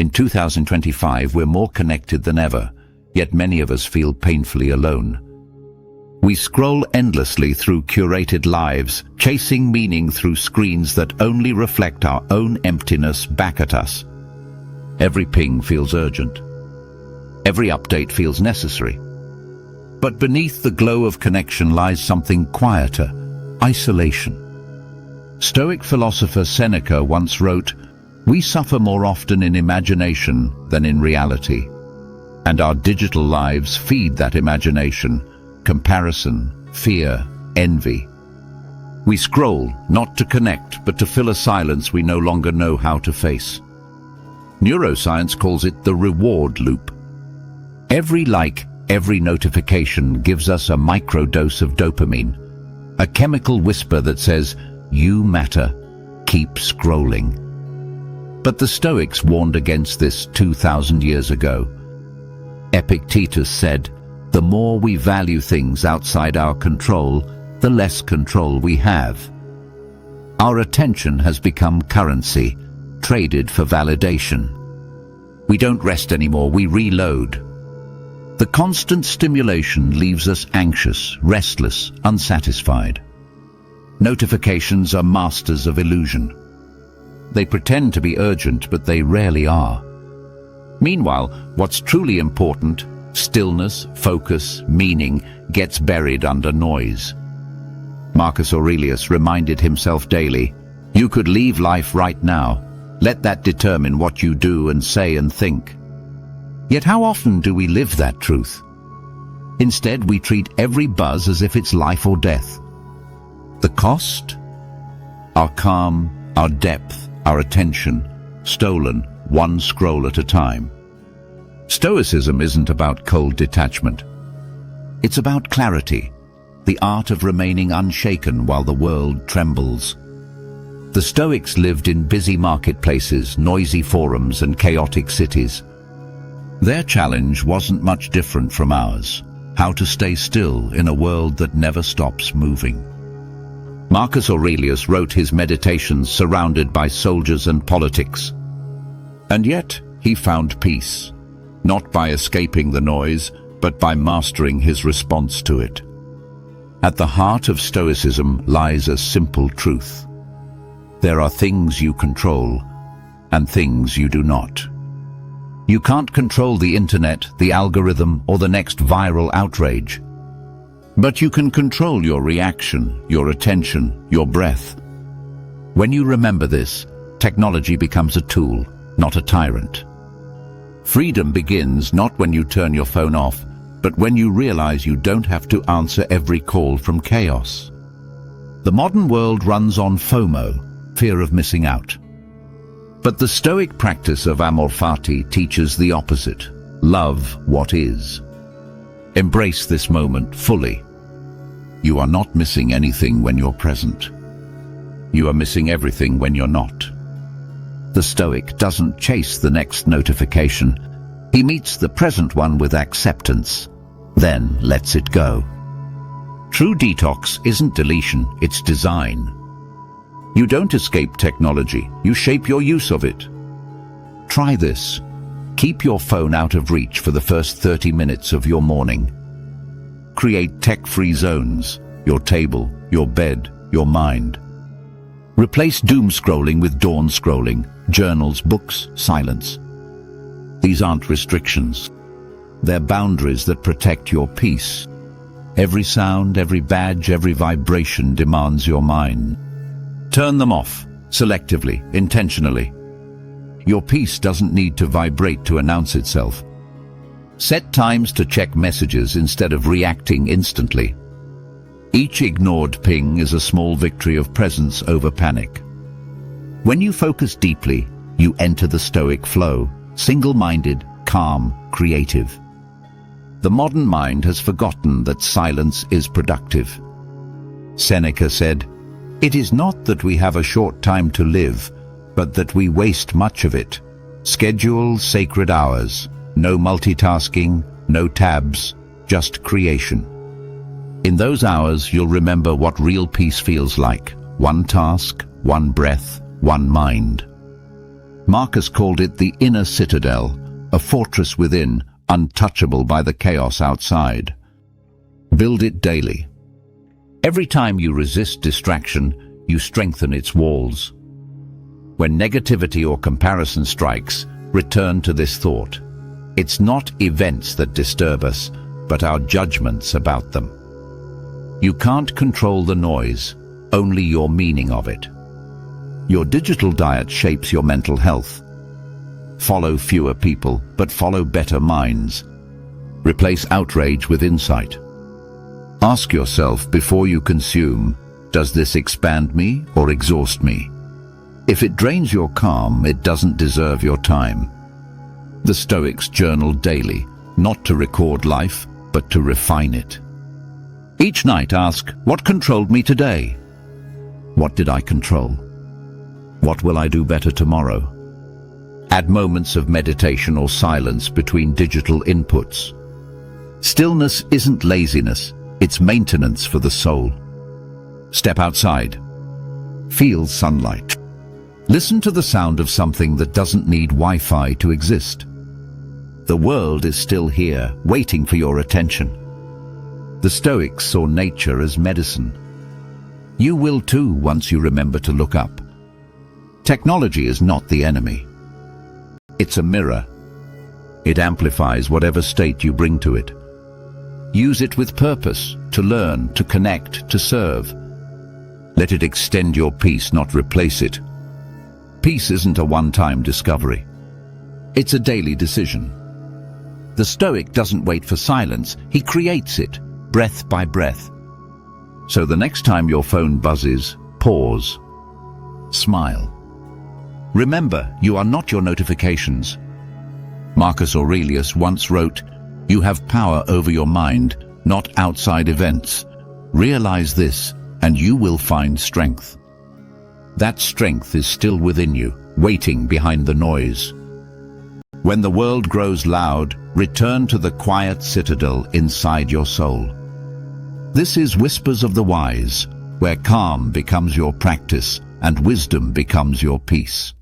In 2025, we're more connected than ever, yet many of us feel painfully alone. We scroll endlessly through curated lives, chasing meaning through screens that only reflect our own emptiness back at us. Every ping feels urgent. Every update feels necessary. But beneath the glow of connection lies something quieter: isolation. Stoic philosopher Seneca once wrote, "We suffer more often in imagination than in reality." And our digital lives feed that imagination: comparison, fear, envy. We scroll not to connect, but to fill a silence we no longer know how to face. Neuroscience calls it the reward loop. Every like, every notification gives us a microdose of dopamine, a chemical whisper that says, "You matter, keep scrolling." But the Stoics warned against this 2,000 years ago. Epictetus said, "The more we value things outside our control, the less control we have." Our attention has become currency, traded for validation. We don't rest anymore, we reload. The constant stimulation leaves us anxious, restless, unsatisfied. Notifications are masters of illusion. They pretend to be urgent, but they rarely are. Meanwhile, what's truly important, stillness, focus, meaning, gets buried under noise. Marcus Aurelius reminded himself daily, "You could leave life right now. Let that determine what you do and say and think." Yet how often do we live that truth? Instead, we treat every buzz as if it's life or death. The cost? Our calm, our depth, our attention, stolen one scroll at a time. Stoicism isn't about cold detachment. It's about clarity, the art of remaining unshaken while the world trembles. The Stoics lived in busy marketplaces, noisy forums, and chaotic cities. Their challenge wasn't much different from ours: how to stay still in a world that never stops moving. Marcus Aurelius wrote his meditations surrounded by soldiers and politics. And yet, he found peace, not by escaping the noise, but by mastering his response to it. At the heart of Stoicism lies a simple truth: there are things you control and things you do not. You can't control the internet, the algorithm, or the next viral outrage. But you can control your reaction, your attention, your breath. When you remember this, technology becomes a tool, not a tyrant. Freedom begins not when you turn your phone off, but when you realize you don't have to answer every call from chaos. The modern world runs on FOMO, fear of missing out. But the Stoic practice of amor fati teaches the opposite: love what is. Embrace this moment fully. You are not missing anything when you're present. You are missing everything when you're not. The Stoic doesn't chase the next notification. He meets the present one with acceptance, then lets it go. True detox isn't deletion, it's design. You don't escape technology, you shape your use of it. Try this. Keep your phone out of reach for the first 30 minutes of your morning. Create tech-free zones: your table, your bed, your mind. Replace doom scrolling with dawn scrolling, journals, books, silence. These aren't restrictions. They're boundaries that protect your peace. Every sound, every badge, every vibration demands your mind. Turn them off, selectively, intentionally. Your peace doesn't need to vibrate to announce itself. Set times to check messages instead of reacting instantly. Each ignored ping is a small victory of presence over panic. When you focus deeply, you enter the Stoic flow, single-minded, calm, creative. The modern mind has forgotten that silence is productive. Seneca said, "It is not that we have a short time to live, but that we waste much of it. Schedule sacred hours, no multitasking, no tabs, just creation. In those hours, you'll remember what real peace feels like: one task, one breath, one mind." Marcus called it the inner citadel, a fortress within, untouchable by the chaos outside. Build it daily. Every time you resist distraction, you strengthen its walls. When negativity or comparison strikes, return to this thought. It's not events that disturb us, but our judgments about them. You can't control the noise, only your meaning of it. Your digital diet shapes your mental health. Follow fewer people, but follow better minds. Replace outrage with insight. Ask yourself before you consume, does this expand me or exhaust me? If it drains your calm, it doesn't deserve your time. The Stoics journaled daily, not to record life, but to refine it. Each night ask, what controlled me today? What did I control? What will I do better tomorrow? Add moments of meditation or silence between digital inputs. Stillness isn't laziness, it's maintenance for the soul. Step outside. Feel sunlight. Listen to the sound of something that doesn't need Wi-Fi to exist. The world is still here, waiting for your attention. The Stoics saw nature as medicine. You will too once you remember to look up. Technology is not the enemy. It's a mirror. It amplifies whatever state you bring to it. Use it with purpose, to learn, to connect, to serve. Let it extend your peace, not replace it. Peace isn't a one-time discovery. It's a daily decision. The Stoic doesn't wait for silence, he creates it, breath by breath. So the next time your phone buzzes, pause. Smile. Remember, you are not your notifications. Marcus Aurelius once wrote, "You have power over your mind, not outside events. Realize this, and you will find strength." That strength is still within you, waiting behind the noise. When the world grows loud, return to the quiet citadel inside your soul. This is Whispers of the Wise, where calm becomes your practice and wisdom becomes your peace.